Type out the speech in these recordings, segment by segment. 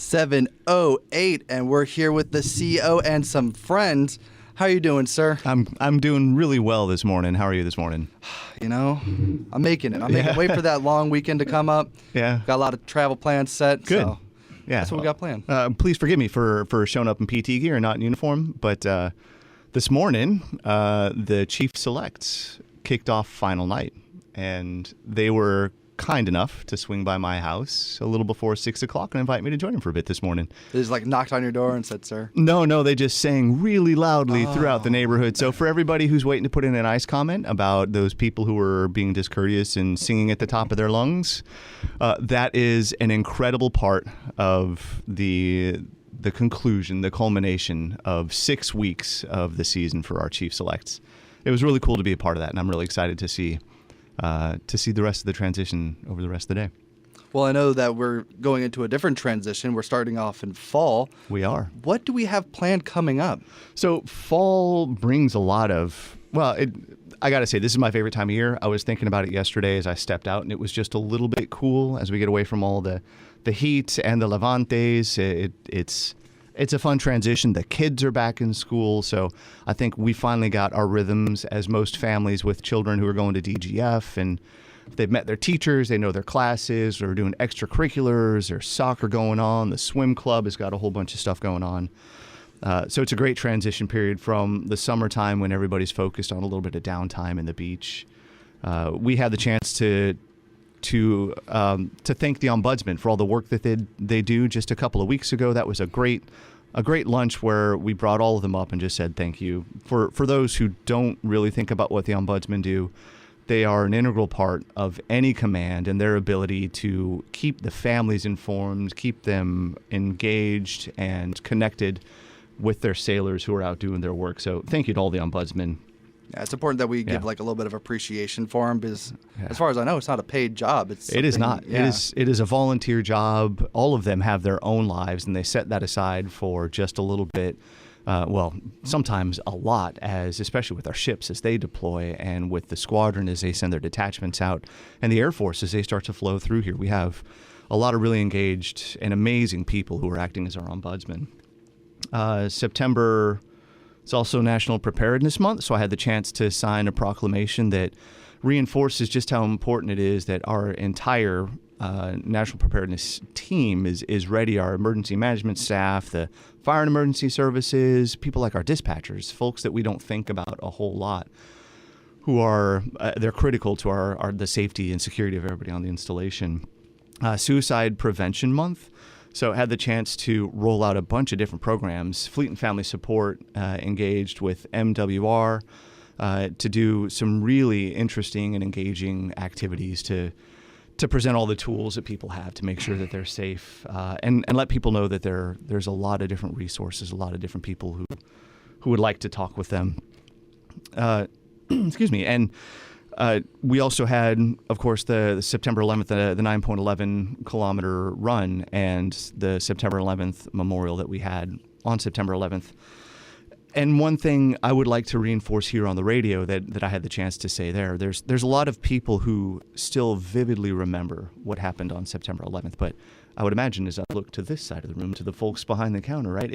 708, and we're here with the CEO and some friends. How are you doing, sir? I'm doing really well this morning. How are you this morning? You know, I'm making it. Wait for that long weekend to come up. Yeah. Got a lot of travel plans set. Good. So yeah. That's what we got planned. Please forgive me for showing up in PT gear and not in uniform, but this morning, the Chief Selects kicked off final night, and they were kind enough to swing by my house a little before 6 o'clock and invite me to join them for a bit this morning. They just knocked on your door and said, sir? No, they just sang really loudly throughout the neighborhood. So for everybody who's waiting to put in a nice comment about those people who were being discourteous and singing at the top of their lungs, that is an incredible part of the conclusion, the culmination of 6 weeks of the season for our Chief Selects. It was really cool to be a part of that, and I'm really excited to see the rest of the transition over the rest of the day. Well, I know that we're going into a different transition. We're starting off in fall. We are. What do we have planned coming up? So fall brings a lot of, I got to say, this is my favorite time of year. I was thinking about it yesterday as I stepped out, and it was just a little bit cool as we get away from all the heat and the levantes. It's a fun transition. The kids are back in school, so I think we finally got our rhythms as most families with children who are going to DGF, and they've met their teachers, they know their classes, they're doing extracurriculars, there's soccer going on, the swim club has got a whole bunch of stuff going on. So it's a great transition period from the summertime when everybody's focused on a little bit of downtime in the beach. We had the chance to thank the ombudsman for all the work that they do just a couple of weeks ago. That was a great lunch where we brought all of them up and just said thank you. For those who don't really think about what the ombudsman do, they are an integral part of any command and their ability to keep the families informed, keep them engaged and connected with their sailors who are out doing their work. So thank you to all the ombudsmen. Yeah, it's important that we give a little bit of appreciation for them because, as far as I know, it's not a paid job. It is not. Yeah. It is a volunteer job. All of them have their own lives, and they set that aside for just a little bit. Sometimes a lot, especially with our ships as they deploy, and with the squadron as they send their detachments out, and the Air Force as they start to flow through here. We have a lot of really engaged and amazing people who are acting as our ombudsman. September. It's also National Preparedness Month, so I had the chance to sign a proclamation that reinforces just how important it is that our entire national preparedness team is ready. Our emergency management staff, the fire and emergency services, people like our dispatchers, folks that we don't think about a whole lot, who are they're critical to the safety and security of everybody on the installation. Suicide Prevention Month. So I had the chance to roll out a bunch of different programs. Fleet and Family Support engaged with MWR to do some really interesting and engaging activities to present all the tools that people have to make sure that they're safe and let people know that there's a lot of different resources, a lot of different people who would like to talk with them. Excuse me. And we also had, of course, the September 11th, the 9.11 kilometer run, and the September 11th memorial that we had on September 11th. And one thing I would like to reinforce here on the radio that I had the chance to say there's a lot of people who still vividly remember what happened on September 11th. But I would imagine as I look to this side of the room, to the folks behind the counter, right,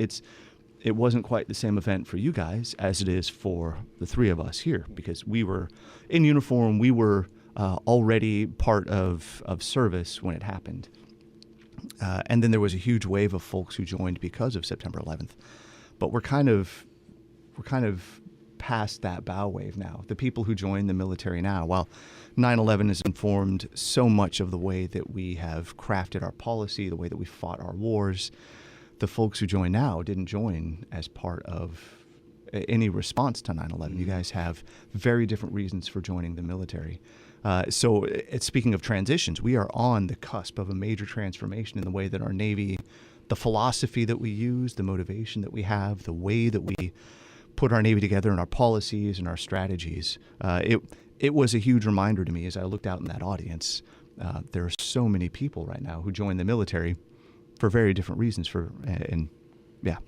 it wasn't quite the same event for you guys as it is for the three of us here, because we were in uniform. We were already part of service when it happened. And then there was a huge wave of folks who joined because of September 11th. But we're kind of past that bow wave now. The people who join the military now, while 9/11 has informed so much of the way that we have crafted our policy, the way that we fought our wars, the folks who join now didn't join as part of any response to 9/11. You guys have very different reasons for joining the military. So speaking of transitions, we are on the cusp of a major transformation in the way that our Navy, the philosophy that we use, the motivation that we have, the way that we put our Navy together and our policies and our strategies. It was a huge reminder to me as I looked out in that audience. There are so many people right now who join the military for very different reasons.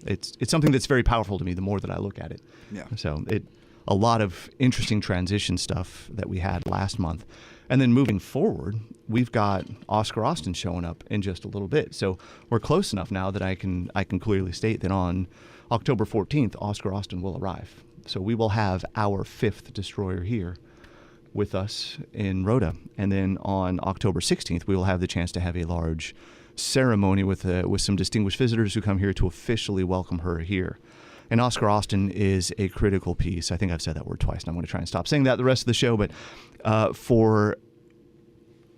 It's something that's very powerful to me the more that I look at it. Yeah. So a lot of interesting transition stuff that we had last month. And then moving forward, we've got Oscar Austin showing up in just a little bit. So we're close enough now that I can clearly state that on October 14th, Oscar Austin will arrive. So we will have our 5th destroyer here with us in Rota. And then on October 16th, we will have the chance to have a large ceremony with some distinguished visitors who come here to officially welcome her here. And Oscar Austin is a critical piece. I think I've said that word twice, and I'm going to try and stop saying that the rest of the show. But for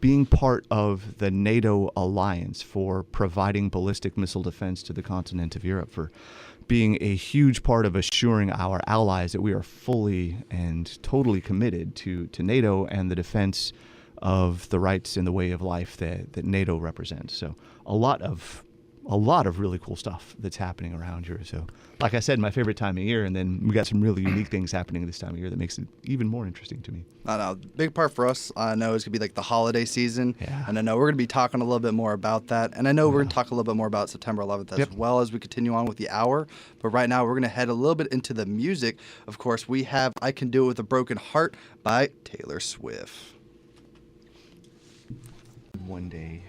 being part of the NATO alliance, for providing ballistic missile defense to the continent of Europe, for being a huge part of assuring our allies that we are fully and totally committed to NATO and the defense of the rights and the way of life that NATO represents. So a lot of really cool stuff that's happening around here. So like I said, my favorite time of year, and then we got some really unique things happening this time of year that makes it even more interesting to me. I know. Big part for us, I know, is going to be like the holiday season. Yeah. And I know we're going to be talking a little bit more about that. And I know we're going to talk a little bit more about September 11th as well as we continue on with the hour. But right now, we're going to head a little bit into the music. Of course, we have I Can Do It With a Broken Heart by Taylor Swift. One day,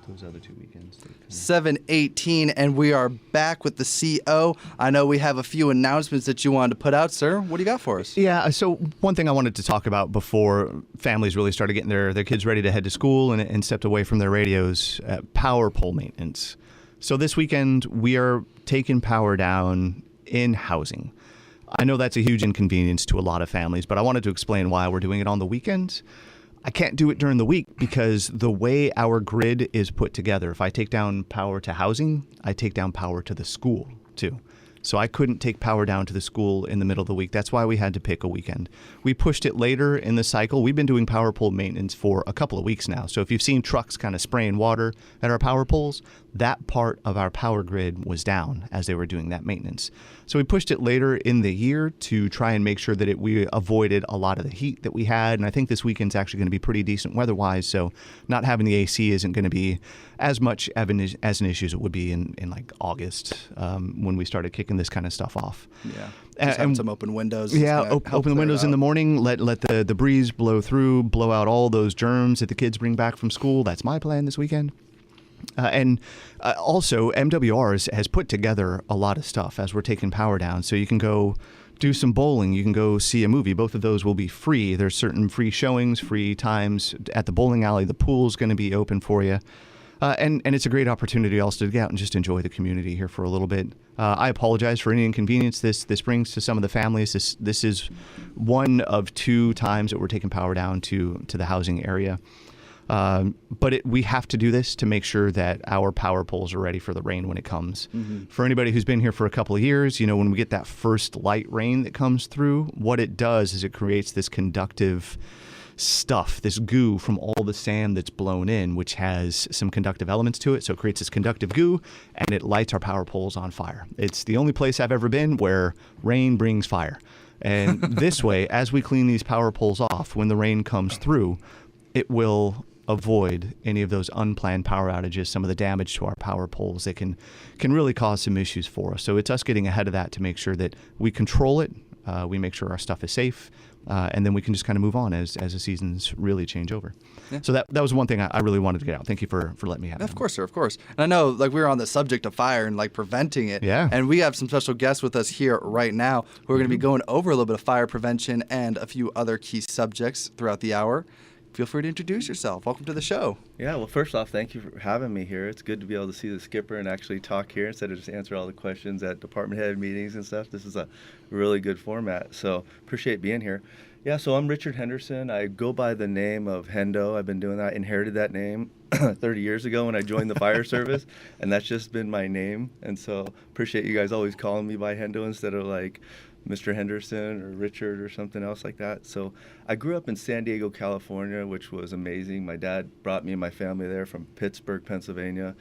those other 2 weekends. 7:18, and we are back with the CO. I know we have a few announcements that you wanted to put out, sir. What do you got for us? Yeah, so one thing I wanted to talk about before families really started getting their kids ready to head to school and stepped away from their radios, power pole maintenance. So this weekend, we are taking power down in housing. I know that's a huge inconvenience to a lot of families, but I wanted to explain why we're doing it on the weekends. I can't do it during the week because the way our grid is put together, if I take down power to housing, I take down power to the school too. So I couldn't take power down to the school in the middle of the week. That's why we had to pick a weekend. We pushed it later in the cycle. We've been doing power pole maintenance for a couple of weeks now. So if you've seen trucks kind of spraying water at our power poles, that part of our power grid was down as they were doing that maintenance. So we pushed it later in the year to try and make sure that we avoided a lot of the heat that we had. And I think this weekend's actually going to be pretty decent weather-wise. So not having the AC isn't going to be as much as an issue as it would be in like August when we started kicking this kind of stuff off. Yeah. Just having some open windows. Yeah, open the windows in the morning, let the breeze blow through, blow out all those germs that the kids bring back from school. That's my plan this weekend. And also, MWR has put together a lot of stuff as we're taking power down. So you can go do some bowling. You can go see a movie. Both of those will be free. There's certain free showings, free times at the bowling alley. The pool's going to be open for you. And it's a great opportunity also to get out and just enjoy the community here for a little bit. I apologize for any inconvenience this brings to some of the families. This is one of 2 times that we're taking power down to the housing area. But we have to do this to make sure that our power poles are ready for the rain when it comes. Mm-hmm. For anybody who's been here for a couple of years, when we get that first light rain that comes through, what it does is it creates this conductive stuff, this goo from all the sand that's blown in, which has some conductive elements to it. So it creates this conductive goo, and it lights our power poles on fire. It's the only place I've ever been where rain brings fire. And this way, as we clean these power poles off, when the rain comes through, it will avoid any of those unplanned power outages, some of the damage to our power poles that can really cause some issues for us. So it's us getting ahead of that to make sure that we control it, we make sure our stuff is safe, and then we can just kind of move on as the seasons really change over. Yeah. So that was one thing I really wanted to get out. Thank you for letting me have it. Of course, sir, of course. And I know we were on the subject of fire and preventing it. Yeah. And we have some special guests with us here right now who are going to be going over a little bit of fire prevention and a few other key subjects throughout the hour. Feel free to introduce yourself. Welcome to the show. Yeah, well, first off, thank you for having me here. It's good to be able to see the skipper and actually talk here instead of just answer all the questions at department head meetings and stuff. This is a really good format, so appreciate being here. Yeah, so I'm Richard Henderson. I go by the name of Hendo. I've been doing that. I inherited that name 30 years ago when I joined the fire service, and that's just been my name. And so appreciate you guys always calling me by Hendo instead of Mr. Henderson or Richard or something else like that. So I grew up in San Diego, California, which was amazing. My dad brought me and my family there from Pittsburgh, Pennsylvania.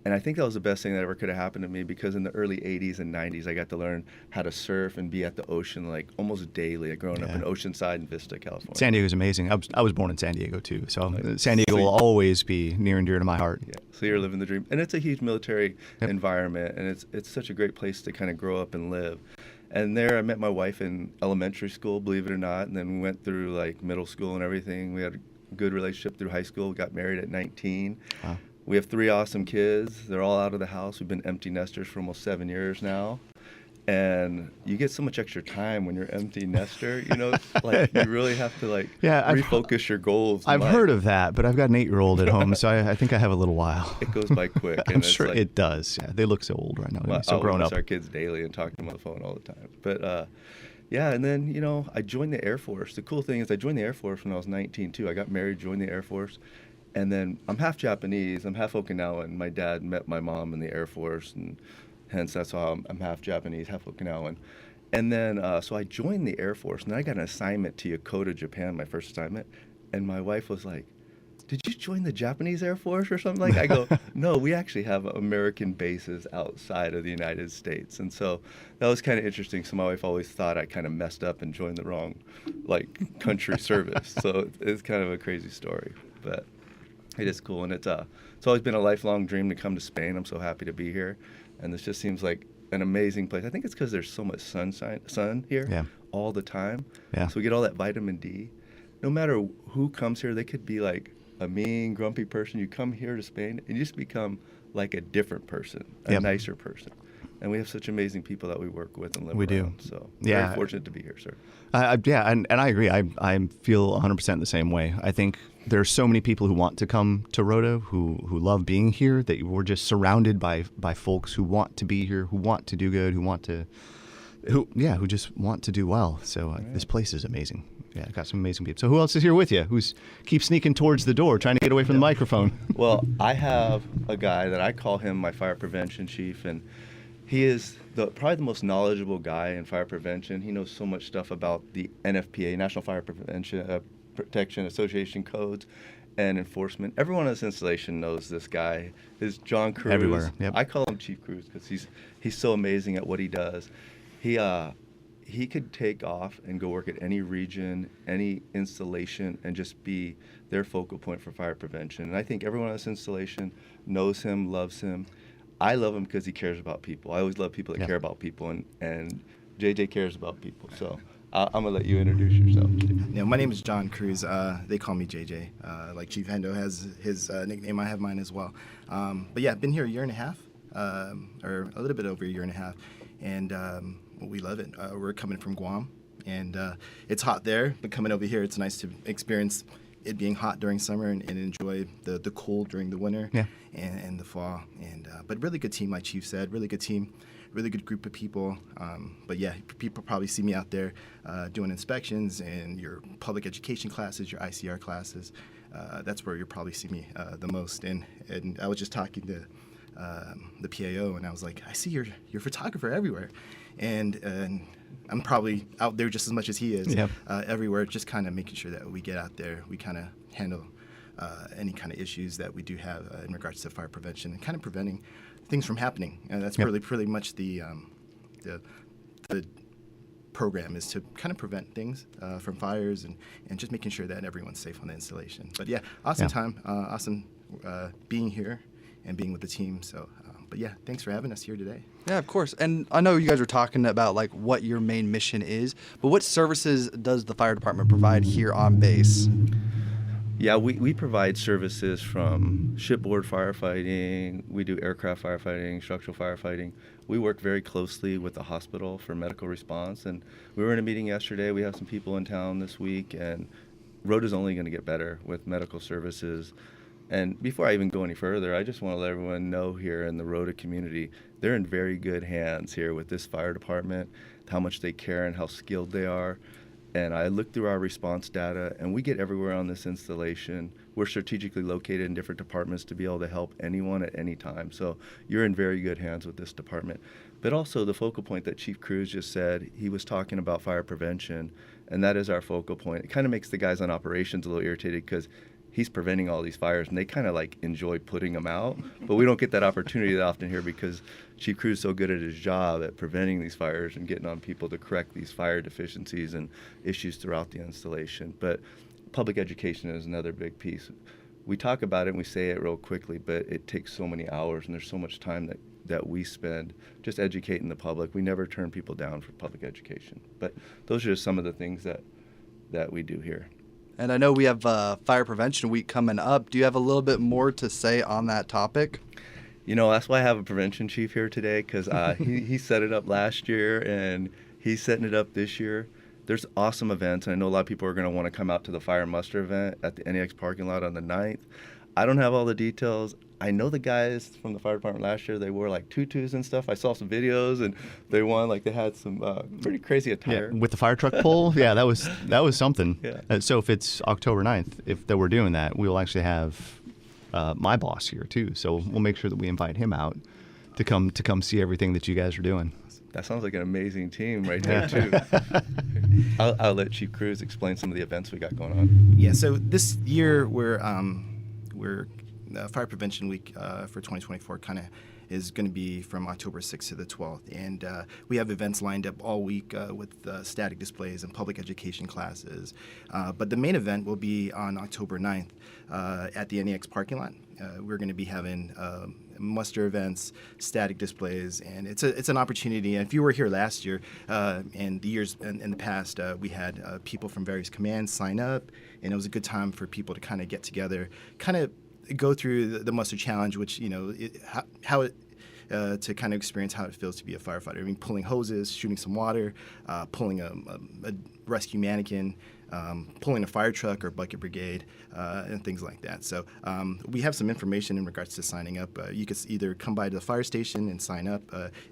And I think that was the best thing that ever could have happened to me because in the early 80s and 90s, I got to learn how to surf and be at the ocean almost daily, growing up in Oceanside and Vista, California. San Diego's amazing. I was born in San Diego, too. So San Diego will always be near and dear to my heart. Yeah. So you're living the dream. And it's a huge military environment, and it's such a great place to kind of grow up and live. And there I met my wife in elementary school, believe it or not, and then we went through like middle school and everything. We had a good relationship through high school, got married at 19. Wow. We have 3 awesome kids. They're all out of the house. We've been empty nesters for almost 7 years now. And you get so much extra time when you're empty nester, you know, like you really have to like refocus your goals. I've heard of that, but I've got an 8-year-old at home, so I think I have a little while. It goes by quick. I'm sure it does. Yeah, they look so old right now. They're so grown up. I our kids daily and talk to them on the phone all the time. But yeah, and then, you know, I joined the Air Force. The cool thing is I joined the Air Force when I was 19 too. I got married, joined the Air Force. And then I'm half Japanese, I'm half Okinawan. My dad met my mom in the Air Force, and hence that's how I'm half Japanese, half Okinawan. And then, so I joined the Air Force, and then I got an assignment to Yokota, Japan, my first assignment. And my wife was like, "Did you join the Japanese Air Force or something?" Like, I go, "No, we actually have American bases outside of the United States." And so that was kind of interesting. So my wife always thought I kind of messed up and joined the wrong, like, country service. So it's kind of a crazy story, but it is cool. And it's always been a lifelong dream to come to Spain. I'm so happy to be here. And this just seems like an amazing place. I think it's because there's so much sun here all the time. Yeah. So we get all that vitamin D. No matter who comes here, they could be like a mean, grumpy person. You come here to Spain and you just become like a different person, a nicer person. And we have such amazing people that we work with and live around. So very fortunate to be here, sir. Yeah, and I agree. I feel 100% the same way. I think there's so many people who want to come to Rota, who love being here, that we're just surrounded by folks who want to be here, who want to do good, who just want to do well. So this place is amazing. Yeah, got some amazing people. So who else is here with you? Who's keeps sneaking towards the door, trying to get away from the microphone? Well, I have a guy that I call him my fire prevention chief, and he is probably the most knowledgeable guy in fire prevention. He knows so much stuff about the NFPA, National Fire Protection Association codes and enforcement. Everyone on this installation knows this guy. Is John Cruz. Everywhere. Yep. I call him Chief Cruz because he's so amazing at what he does. He could take off and go work at any region, any installation, and just be their focal point for fire prevention. And I think everyone on this installation knows him, loves him. I love him because he cares about people. I always love people that care about people, and JJ cares about people. So I'm going to let you introduce yourself. Yeah, my name is John Cruz. They call me JJ. Like Chief Hendo has his nickname, I have mine as well. But yeah, I've been here a year and a half, or a little bit over a year and a half, and we love it. We're coming from Guam, and it's hot there, but coming over here, it's nice to experience it being hot during summer and enjoy the cold during the winter and the fall. And but really good team, like Chief said, really good team, really good group of people. But yeah, people probably see me out there doing inspections and your public education classes, your ICR classes. That's where you'll probably see me the most. And I was just talking to the PAO, and I was like, I see you're a photographer everywhere. And I'm probably out there just as much as he is everywhere, just kind of making sure that we get out there, we kind of handle any kind of issues that we do have in regards to fire prevention and kind of preventing things from happening. And that's really pretty much the program, is to kind of prevent things from fires and just making sure that everyone's safe on the installation. But yeah, awesome time, awesome being here and being with the team. So, but yeah, thanks for having us here today. Yeah, of course. And I know you guys were talking about like what your main mission is, but what services does the fire department provide here on base? Yeah, we provide services from shipboard firefighting. We do aircraft firefighting, structural firefighting. We work very closely with the hospital for medical response. And we were in a meeting yesterday. We have some people in town this week, and Rota's only going to get better with medical services. And before I even go any further, I just want to let everyone know here in the Rota community, they're in very good hands here with this fire department, how much they care and how skilled they are. And I looked through our response data, and we get everywhere on this installation. We're strategically located in different departments to be able to help anyone at any time. So you're in very good hands with this department. But also the focal point that Chief Cruz just said, he was talking about fire prevention, and that is our focal point. It kind of makes the guys on operations a little irritated because he's preventing all these fires, and they kind of like enjoy putting them out. But we don't get that opportunity that often here because Chief Cruz is so good at his job at preventing these fires and getting on people to correct these fire deficiencies and issues throughout the installation. But public education is another big piece. We talk about it and we say it real quickly, but it takes so many hours, and there's so much time that that we spend just educating the public. We never turn people down for public education. But those are just some of the things that we do here. And I know we have Fire Prevention Week coming up. Do you have a little bit more to say on that topic? That's why I have a prevention chief here today, because he set it up last year and he's setting it up this year. There's awesome events, and I know a lot of people are going to want to come out to the fire muster event at the NEX parking lot on the 9th. I don't have all the details. I know the guys from the fire department last year, they wore like tutus and stuff. I saw some videos, and they had some pretty crazy attire. Yeah, with the fire truck pull, yeah, that was something. Yeah. So if it's October 9th, if we're doing that, we'll actually have my boss here too. So we'll make sure that we invite him out to come see everything that you guys are doing. That sounds like an amazing team right there, too. I'll let Chief Cruz explain some of the events we got going on. Yeah, so this year we're Fire Prevention Week for 2024 kind of is going to be from October 6th to the 12th. And we have events lined up all week with static displays and public education classes. But the main event will be on October 9th at the NEX parking lot. We're going to be having muster events, static displays, and it's an opportunity. And if you were here last year and the years in the past, we had people from various commands sign up, and it was a good time for people to kind of get together, kind of go through the muster challenge, which to kind of experience how it feels to be a firefighter. I mean, pulling hoses, shooting some water, pulling a rescue mannequin, pulling a fire truck or bucket brigade, and things like that. So we have some information in regards to signing up. You could either come by to the fire station and sign up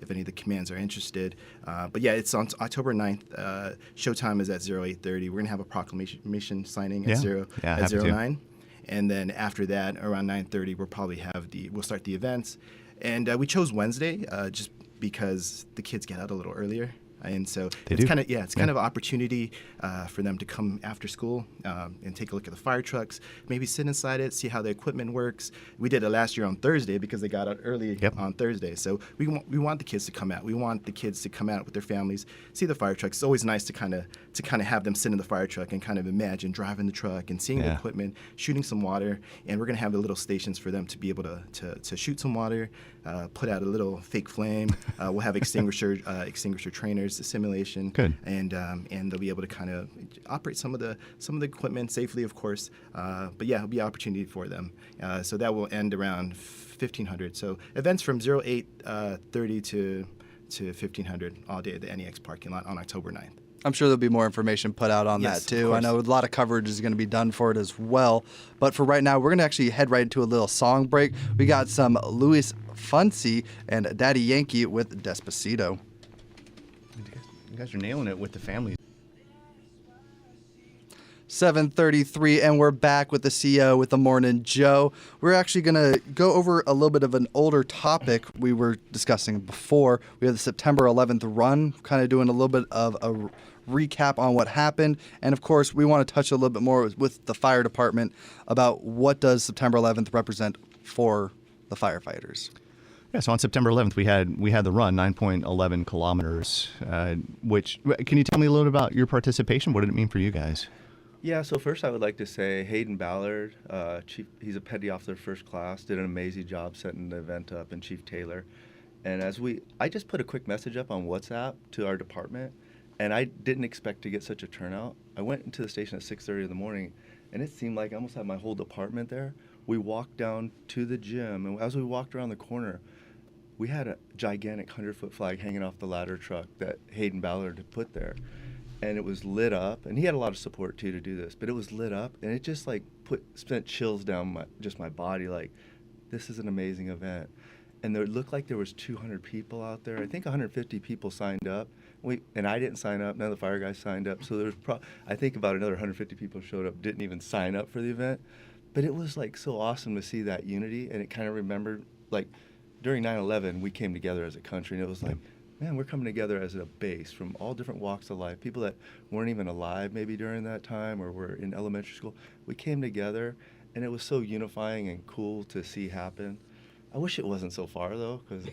if any of the commands are interested. But yeah, it's on October 9th. Showtime is at 08:30. We're going to have a proclamation signing at 09. And then after that, around 9:30, we'll start the events. And we chose Wednesday just because the kids get out a little earlier. And so it's kind of an opportunity for them to come after school and take a look at the fire trucks, maybe sit inside it, see how the equipment works. We did it last year on Thursday because they got out early on Thursday. So we want the kids to come out. We want the kids to come out with their families, see the fire trucks. It's always nice to kind of have them sit in the fire truck and kind of imagine driving the truck and seeing the equipment, shooting some water. And we're going to have the little stations for them to be able to shoot some water, put out a little fake flame. We'll have extinguisher trainers, the simulation. Good. And they'll be able to kind of operate some of the equipment safely, of course. But yeah, it'll be an opportunity for them. So that will end around 1500. So events from 08:30 to 1500 all day at the NEX parking lot on October 9th. I'm sure there'll be more information put out on that too. I know a lot of coverage is going to be done for it as well. But for right now, we're going to actually head right into a little song break. We got some Luis Fonsi and Daddy Yankee with Despacito. You guys are nailing it with the families. 7:33, and we're back with the CEO with the Morning Joe. We're actually going to go over a little bit of an older topic we were discussing before. We had the September 11th run, kind of doing a little bit of a recap on what happened. And of course, we want to touch a little bit more with the fire department about what does September 11th represent for the firefighters. Yeah, so on September 11th, we had the run, 9.11 kilometers, which, can you tell me a little bit about your participation? What did it mean for you guys? Yeah, so first I would like to say Hayden Ballard, Chief, he's a petty officer first class, did an amazing job setting the event up, and Chief Taylor. And I just put a quick message up on WhatsApp to our department, and I didn't expect to get such a turnout. I went into the station at 6:30 in the morning, and it seemed like I almost had my whole department there. We walked down to the gym, and as we walked around the corner, we had a gigantic 100-foot flag hanging off the ladder truck that Hayden Ballard had put there. And it was lit up, and he had a lot of support too to do this, but it was lit up, and it just like sent chills down my body, like, this is an amazing event. And it looked like there was 200 people out there. I think 150 people signed up, and I didn't sign up, none of the fire guys signed up, so there was I think about another 150 people showed up, didn't even sign up for the event. But it was like so awesome to see that unity, and it kind of remembered, like, during 9/11, we came together as a country, and it was like, man, we're coming together as a base from all different walks of life, people that weren't even alive maybe during that time or were in elementary school. We came together, and it was so unifying and cool to see happen. I wish it wasn't so far, though, because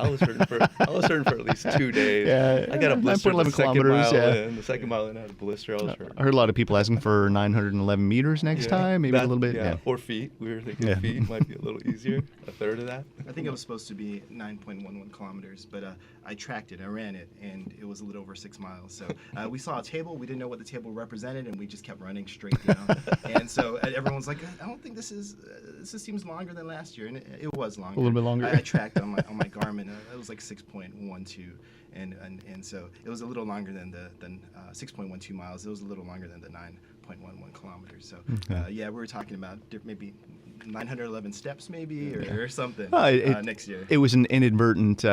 I was hurting for at least 2 days. Yeah, I got a blister the 9.11 second kilometers, mile yeah. in. The second mile in, I had a blister. I was hurting. I heard a lot of people asking for 911 meters next time, maybe a little bit. Yeah, or feet. We were thinking feet might be a little easier, a third of that. I think it was supposed to be 9.11 kilometers, but I tracked it, I ran it, and it was a little over 6 miles. So we saw a table, we didn't know what the table represented, and we just kept running straight down. And so everyone's like, I don't think this seems longer than last year, and it was longer. A little bit longer. I tracked on my Garmin, it was like 6.12, and so it was a little longer than 6.12 miles. It was a little longer than the 9.11 kilometers. So we were talking about maybe 911 steps, maybe or something next year. It was an inadvertent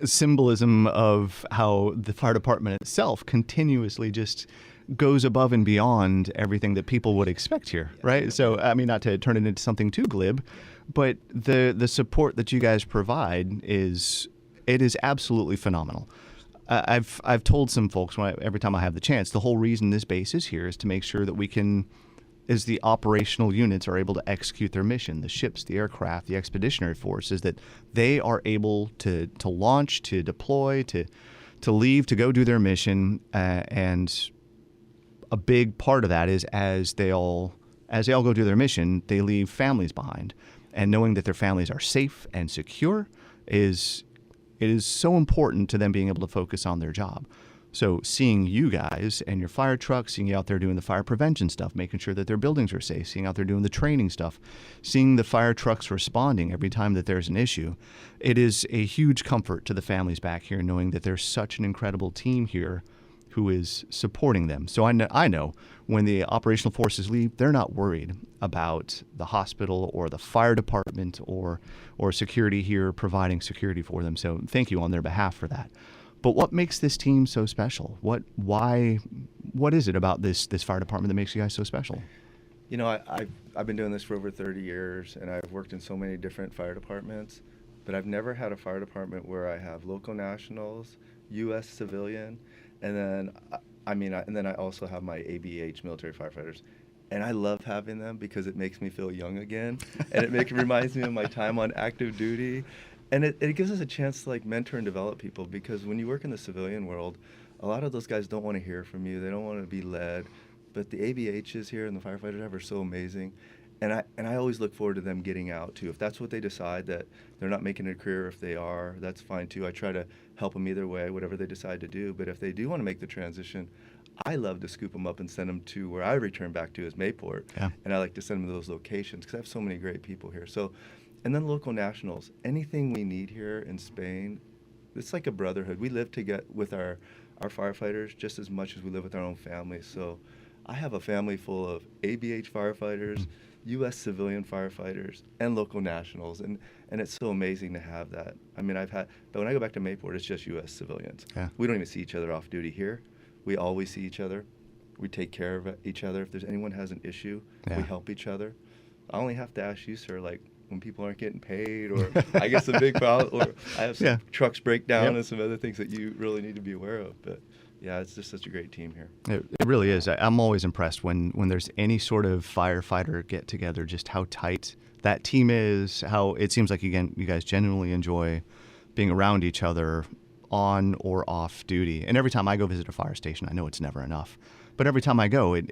symbolism of how the fire department itself continuously just goes above and beyond everything that people would expect here, right? So, I mean, not to turn it into something too glib, but the support that you guys provide is absolutely phenomenal. I've told some folks every time I have the chance, the whole reason this base is here is to make sure that the operational units are able to execute their mission, the ships, the aircraft, the expeditionary forces, that they are able to launch, to deploy, to leave, to go do their mission, and a big part of that is as they all go do their mission, they leave families behind, and knowing that their families are safe and secure is so important to them being able to focus on their job. So seeing you guys and your fire trucks, seeing you out there doing the fire prevention stuff, making sure that their buildings are safe, seeing out there doing the training stuff, seeing the fire trucks responding every time that there's an issue, it is a huge comfort to the families back here knowing that there's such an incredible team here who is supporting them. So I know when the operational forces leave, they're not worried about the hospital or the fire department or security here providing security for them. So thank you on their behalf for that. But what makes this team so special? What is it about this fire department that makes you guys so special? You know, I've been doing this for over 30 years, and I've worked in so many different fire departments, but I've never had a fire department where I have local nationals, U.S. civilian, and then I also have my ABH military firefighters. And I love having them because it makes me feel young again, and it reminds me of my time on active duty. And it gives us a chance to mentor and develop people, because when you work in the civilian world, a lot of those guys don't want to hear from you. They don't want to be led. But the ABHs here and the firefighters are so amazing. And I always look forward to them getting out too. If that's what they decide, that they're not making a career, if they are, that's fine too. I try to help them either way, whatever they decide to do. But if they do want to make the transition, I love to scoop them up and send them to where I return back to, is Mayport. Yeah. And I like to send them to those locations because I have so many great people here. So, and then local nationals, anything we need here in Spain, it's like a brotherhood. We live together with our firefighters just as much as we live with our own families. So I have a family full of ABH firefighters, U.S. civilian firefighters, and local nationals, and it's so amazing to have that. I mean, but when I go back to Mayport, it's just U.S. civilians. Yeah. We don't even see each other off duty here. We always see each other. We take care of each other. If there's anyone has an issue, we help each other. I only have to ask you, sir, when people aren't getting paid, or I guess a big problem, or I have some trucks break down and some other things that you really need to be aware of. But yeah, it's just such a great team here. It really is. I'm always impressed when there's any sort of firefighter get together, just how tight that team is, how it seems like, again, you guys genuinely enjoy being around each other on or off duty. And every time I go visit a fire station, I know it's never enough, but every time I go, it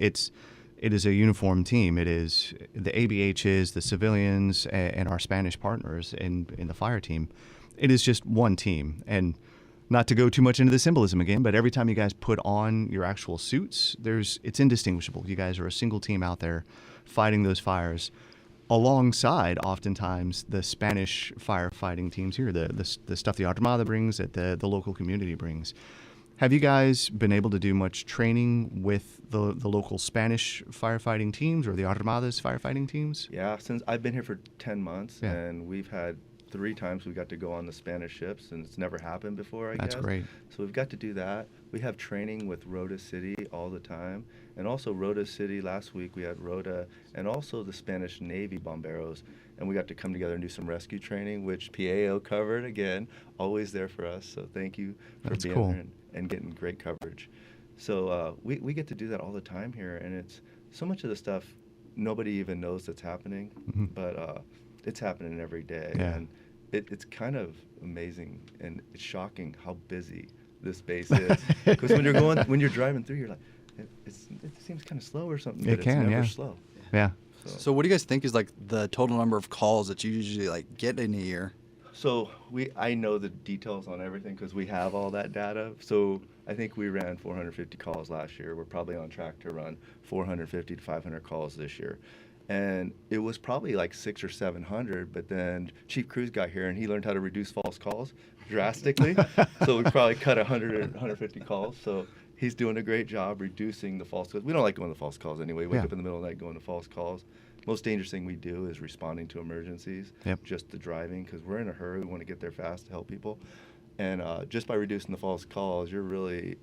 is a uniform team. It is the ABHs, the civilians, and our Spanish partners in the fire team. It is just one team. And not to go too much into the symbolism again, but every time you guys put on your actual suits, it's indistinguishable. You guys are a single team out there fighting those fires alongside, oftentimes, the Spanish firefighting teams here, the stuff the Armada brings, that the local community brings. Have you guys been able to do much training with the local Spanish firefighting teams or the Armada's firefighting teams? Yeah, since I've been here for 10 months, and we've had 3 times we got to go on the Spanish ships, and it's never happened before, I guess. That's great. So we've got to do that. We have training with Rota City all the time, and also Rota City. Last week we had Rota and also the Spanish Navy bomberos, and we got to come together and do some rescue training, which PAO covered, again, always there for us. So thank you for being here and getting great coverage. So we get to do that all the time here, and it's so much of the stuff nobody even knows that's happening, but it's happening every day. Yeah. And it's kind of amazing and it's shocking how busy this base is. Because when you're driving through, you're like, it seems kind of slow or something. It but can, it's never yeah. slow. Yeah. So what do you guys think is like the total number of calls that you usually like get in a year? So I know the details on everything because we have all that data. So I think we ran 450 calls last year. We're probably on track to run 450 to 500 calls this year. And it was probably like 600 or 700, but then Chief Cruz got here and he learned how to reduce false calls drastically. So we probably cut 100 or 150 calls. So he's doing a great job reducing the false calls. We don't like going to false calls anyway. Wake up in the middle of the night going to false calls. Most dangerous thing we do is responding to emergencies, just the driving, because we're in a hurry. We want to get there fast to help people. And just by reducing the false calls, you're really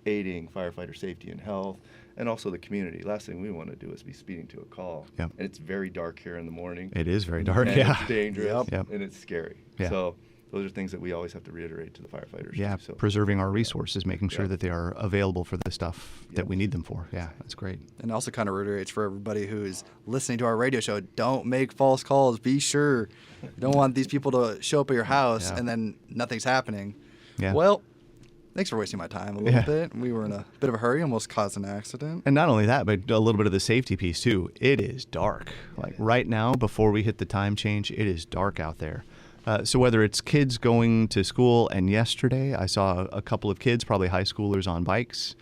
aiding firefighter safety and health, and also the community. Last thing we want to do is be speeding to a call. And it's very dark here in the morning. It is very dark, and it's dangerous, Yep. and it's scary. Yeah. So those are things that we always have to reiterate to the firefighters. Yeah, too, so. preserving our resources, making sure that they are available for the stuff that we need them for. Yeah, that's great. And also kind of reiterates for everybody who's listening to our radio show, don't make false calls. Be sure. You don't want these people to show up at your house and then nothing's happening. Yeah. Well, thanks for wasting my time a little bit. We were in a bit of a hurry, almost caused an accident. And not only that, but a little bit of the safety piece too. It is dark. Like right now, before we hit the time change, it is dark out there. So whether it's kids going to school, and yesterday I saw a couple of kids, probably high schoolers, on bikes,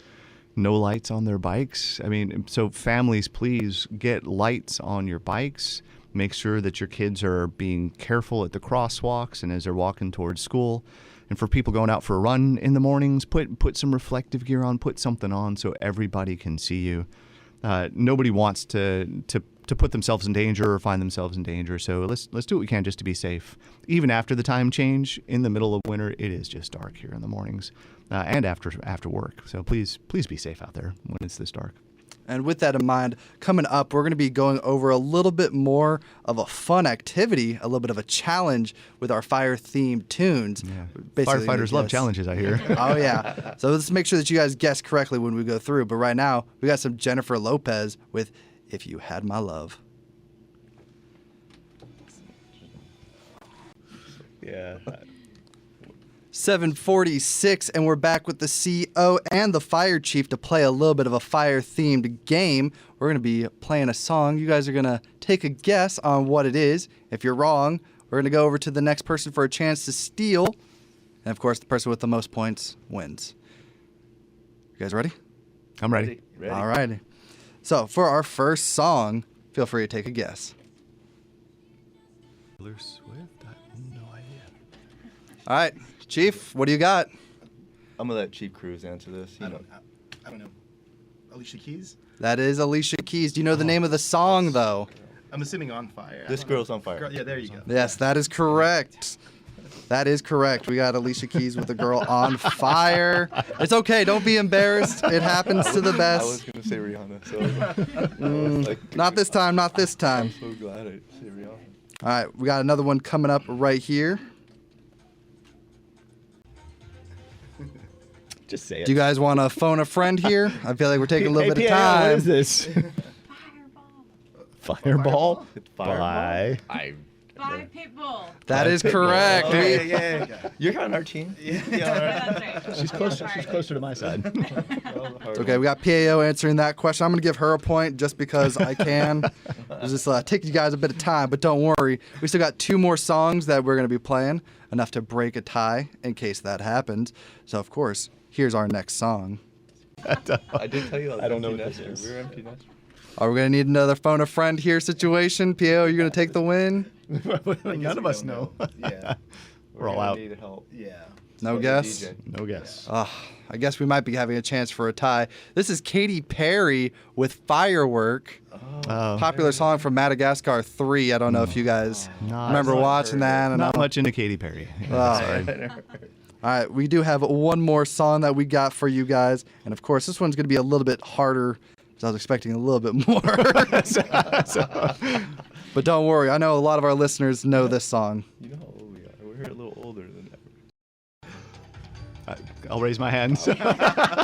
no lights on their bikes. I mean, so families, please get lights on your bikes. Make sure that your kids are being careful at the crosswalks and as they're walking towards school. And for people going out for a run in the mornings, put some reflective gear on, put something on so everybody can see you. Nobody wants to put themselves in danger or find themselves in danger. So let's do what we can just to be safe. Even after the time change, in the middle of winter, it is just dark here in the mornings and after work. So please be safe out there when it's this dark. And with that in mind, coming up, we're going to be going over a little bit more of a fun activity, a little bit of a challenge with our fire-themed tunes. Yeah. Basically, Firefighters love challenges, I hear. Oh, yeah. So let's make sure that you guys guess correctly when we go through. But right now, we got some Jennifer Lopez with If You Had My Love. Yeah. 7:46, and we're back with the CO and the fire chief to play a little bit of a fire-themed game. We're going to be playing a song. You guys are going to take a guess on what it is. If you're wrong, we're going to go over to the next person for a chance to steal. And, of course, the person with the most points wins. You guys ready? I'm ready. All righty. So, for our first song, feel free to take a guess. Taylor Swift? I have no idea. All right. Chief, what do you got? I'm going to let Chief Cruz answer this. I don't know. Alicia Keys? That is Alicia Keys. Do you know the name of the song, though? I'm assuming On Fire. This girl's on fire. Yeah, there you go. Yes, that is correct. That is correct. We got Alicia Keys with a girl on fire. It's okay. Don't be embarrassed. It happens to the I was best. going to say Rihanna. So I was like, Not this time. Not this time. I'm so glad I said Rihanna. All right. We got another one coming up right here. Just say it. Do you guys want to phone a friend here? I feel like we're taking a little bit of time. What is this? Fireball? It's Fireball? Bye. By Pitbull. That is correct. Oh, yeah. You're on our team. That's right. She's closer. She's closer to my side. Okay, we got PAO answering that question. I'm going to give her a point just because I can. It's just taking you guys a bit of time, but don't worry. We still got 2 more songs that we're going to be playing, enough to break a tie in case that happens. So, of course, here's our next song. I did tell you I don't know what empty this nester. is. We were empty nester. Are we going to need another phone a friend here situation? PAO, you're going to take the win? None of us know. Yeah. We're all out. Need help. Yeah. No So guess? the DJ. No guess. I guess we might be having a chance for a tie. This is Katy Perry with Firework. Popular song from Madagascar 3. I don't know if you guys remember watching that. Not much into Katy Perry. All right, we do have one more song that we got for you guys. And, of course, this one's going to be a little bit harder because I was expecting a little bit more. But don't worry. I know a lot of our listeners know this song. You know how old we are. We're a little older than ever. I'll raise my hand.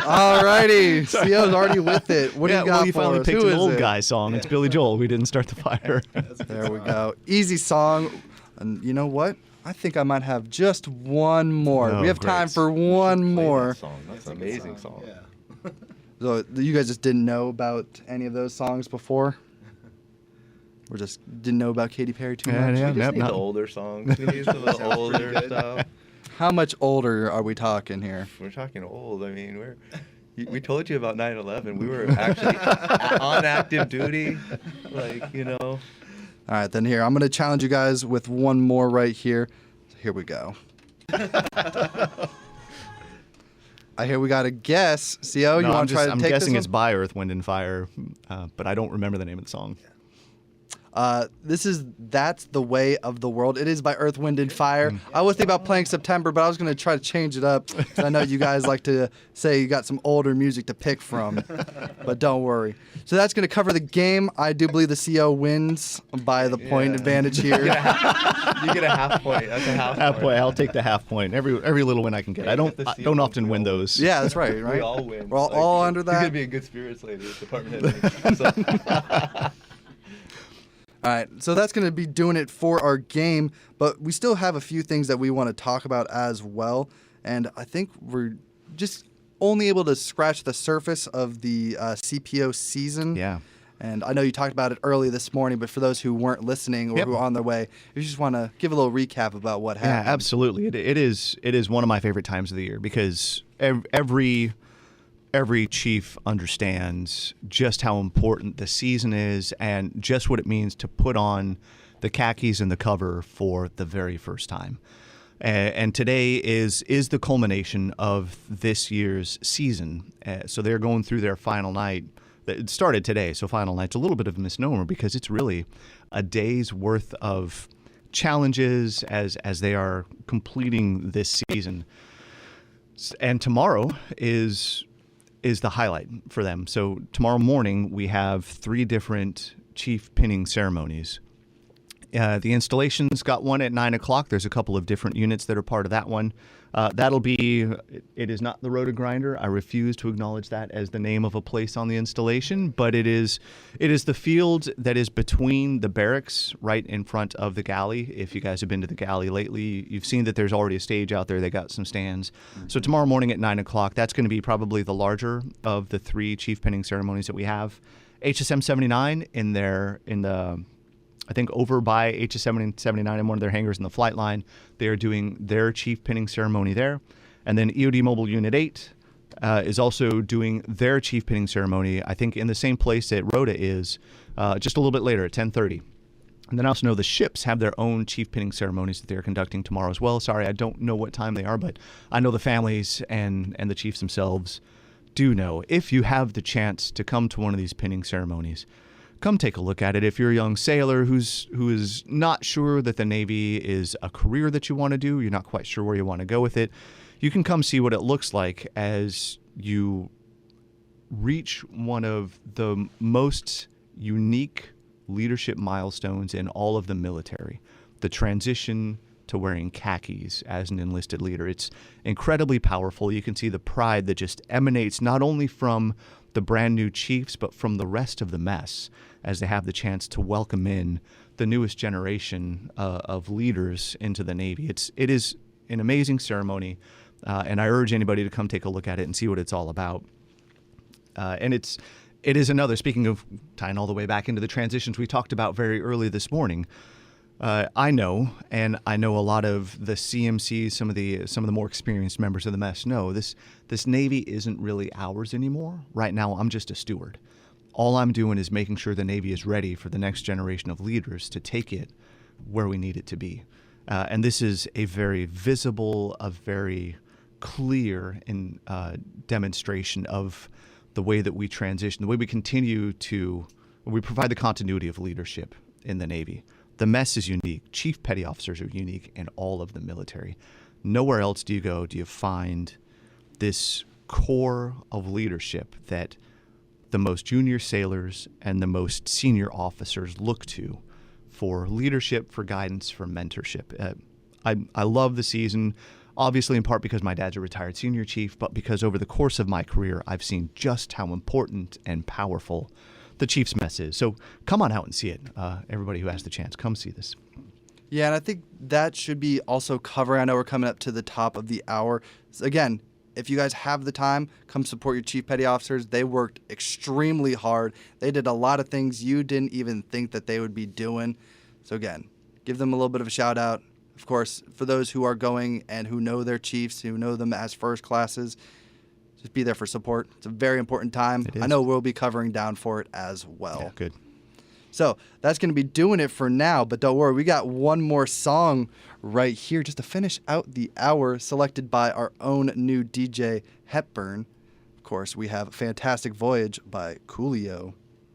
All righty. CO's already with it. What do you got well, you for finally us? picked Who an is old it? guy song. It's Billy Joel. We didn't start the fire. There we go. Easy song. And you know what? I think I might have just one more. Oh, We have great. time for one Play more. that song. That's an amazing song. Yeah. So you guys just didn't know about any of those songs before? Or just didn't know about Katy Perry too much? We Yeah, just need no. the older songs. We need some of the Sounds pretty older good. stuff. How much older are we talking here? We're talking old. I mean, we told you about 9/11. We were actually on active duty. Like, you know. All right, then here, I'm going to challenge you guys with one more right here. So here we go. I hear we got a guess. CO, you No, want to try to I'm take guessing this it's by Earth, Wind, and Fire, but I don't remember the name of the song. That's the Way of the World. It is by Earth, Wind, and Fire. I was thinking about playing September, but I was going to try to change it up. 'Cause I know you guys like to say you got some older music to pick from, but don't worry. So that's going to cover the game. I do believe the CO wins by the point advantage here. You get a half point. That's a half point. I'll take the half point. Every little win I can get. I don't often win those. Yeah, that's right. Right. We all win. We're all under You're that. going to be in good spirits later, department head. So, All right, so that's going to be doing it for our game, but we still have a few things that we want to talk about as well, and I think we're just only able to scratch the surface of the CPO season. Yeah. And I know you talked about it early this morning, but for those who weren't listening or Yep. who are on their way, you just want to give a little recap about what Yeah, happened. absolutely. It is one of my favorite times of the year because every chief understands just how important the season is and just what it means to put on the khakis and the cover for the very first time. And today is the culmination of this year's season. So they're going through their final night. It started today, so final night's a little bit of a misnomer because it's really a day's worth of challenges as they are completing this season. And tomorrow is the highlight for them. So tomorrow morning we have 3 different chief pinning ceremonies. The installation's got one at 9 o'clock. There's a couple of different units that are part of that one. It is not the Rota Grinder. I refuse to acknowledge that as the name of a place on the installation, but it is the field that is between the barracks right in front of the galley. If you guys have been to the galley lately, you've seen that there's already a stage out there. They got some stands. So tomorrow morning at 9 o'clock, that's going to be probably the larger of the 3 chief pinning ceremonies that we have. HSM 79 I think over by HS 79 in one of their hangars in the flight line, they are doing their chief pinning ceremony there. And then EOD Mobile Unit 8 is also doing their chief pinning ceremony, I think in the same place that Rota is, just a little bit later at 10:30. And then I also know the ships have their own chief pinning ceremonies that they're conducting tomorrow as well. Sorry, I don't know what time they are, but I know the families and the chiefs themselves do know. If you have the chance to come to one of these pinning ceremonies, come take a look at it. If you're a young sailor who is not sure that the Navy is a career that you want to do, you're not quite sure where you want to go with it, you can come see what it looks like as you reach one of the most unique leadership milestones in all of the military, the transition to wearing khakis as an enlisted leader. It's incredibly powerful. You can see the pride that just emanates not only from the brand new chiefs, but from the rest of the mess as they have the chance to welcome in the newest generation of leaders into the Navy. It is an amazing ceremony, and I urge anybody to come take a look at it and see what it's all about. And it is another, speaking of tying all the way back into the transitions we talked about very early this morning, I know a lot of the CMCs, some of the more experienced members of the mess know this Navy isn't really ours anymore. Right now, I'm just a steward. All I'm doing is making sure the Navy is ready for the next generation of leaders to take it where we need it to be. And this is a very visible, a very clear demonstration of the way that we transition, the way we we provide the continuity of leadership in the Navy. The mess is unique. Chief petty officers are unique in all of the military. Nowhere else do you find this core of leadership that the most junior sailors and the most senior officers look to for leadership, for guidance, for mentorship. I love the season, obviously in part because my dad's a retired senior chief, but because over the course of my career, I've seen just how important and powerful the Chiefs mess is. So come on out and see it. Everybody who has the chance, come see this. Yeah, and I think that should be also covering. I know we're coming up to the top of the hour. So again, if you guys have the time, come support your Chief Petty Officers. They worked extremely hard. They did a lot of things you didn't even think that they would be doing. So again, give them a little bit of a shout out. Of course, for those who are going and who know their chiefs, who know them as first classes, just be there for support. It's a very important time. I know we'll be covering down for it as well. Yeah, good. So that's going to be doing it for now, but don't worry, we got one more song right here just to finish out the hour, selected by our own new DJ, Hepburn. Of course, we have Fantastic Voyage by Coolio.